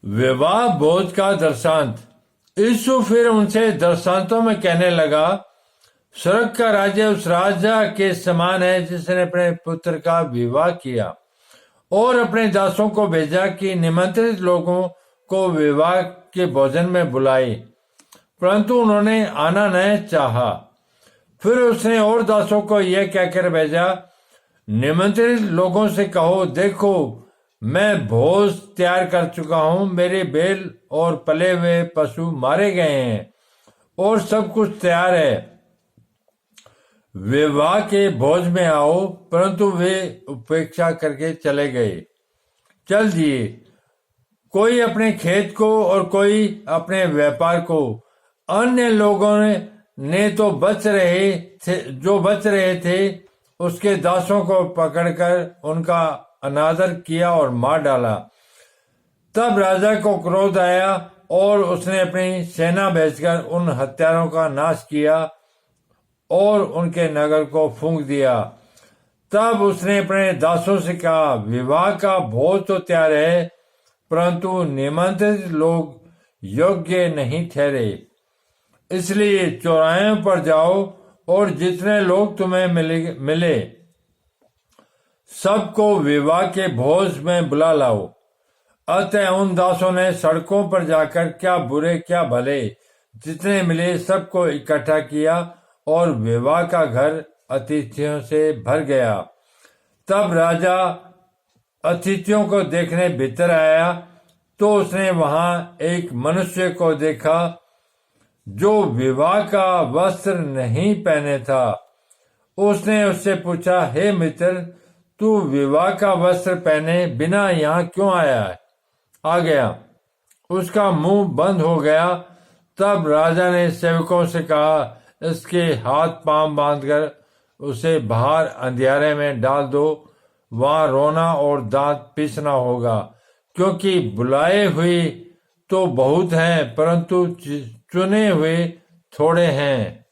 विवाह भोज का दृष्टांत। यीशु फिर उनसे दृष्टांतों में कहने लगा, स्वर्ग का राज्य उस राजा के समान है जिसने अपने पुत्र का विवाह किया और अपने दासों को भेजा कि निमंत्रित लोगों को विवाह के भोजन में बुलाए, परंतु उन्होंने आना नहीं चाहा। फिर उसने और दासों को यह कहकर भेजा, निमंत्रित लोगों से कहो, देखो मैं भोज तैयार कर चुका हूं, मेरे बैल और पले हुए पशु मारे गए हैं और सब कुछ तैयार है, विवाह के भोज में आओ। परंतु वे उपेक्षा करके चले गए, चल दिए, कोई अपने खेत को और कोई अपने व्यापार को। अन्य लोगों ने तो जो बच रहे थे उसके दासों को पकड़कर उनका अनादर किया और मार डाला। तब राजा को क्रोध आया और उसने अपनी सेना भेजकर उन हत्यारों का नाश किया और उनके नगर को फूंक दिया। तब उसने अपने दासों से कहा, विवाह का भोज तो तैयार है, परंतु निमंत्रित लोग योग्य नहीं ठहरे। इसलिए चौराहों पर जाओ और जितने लोग तुम्हें मिले सबको विवाह के भोज में बुला लाओ। अतः उन दासों ने सड़कों पर जाकर क्या बुरे क्या भले जितने मिले सबको इकट्ठा किया और विवाह का घर अतिथियों से भर गया। तब राजा अतिथियों को देखने भीतर आया तो उसने वहां एक मनुष्य को देखा जो विवाह का वस्त्र नहीं पहने था। उसने उससे पूछा, हे मित्र, तू विवाह का वस्त्र पहने बिना यहाँ क्यों आ गया? उसका मुंह बंद हो गया। तब राजा ने सेवकों से कहा, इसके हाथ पांव बांधकर उसे बाहर अंधियारे में डाल दो, वहां रोना और दांत पीसना होगा, क्योंकि बुलाए हुए तो बहुत हैं परंतु चुने हुए थोड़े हैं।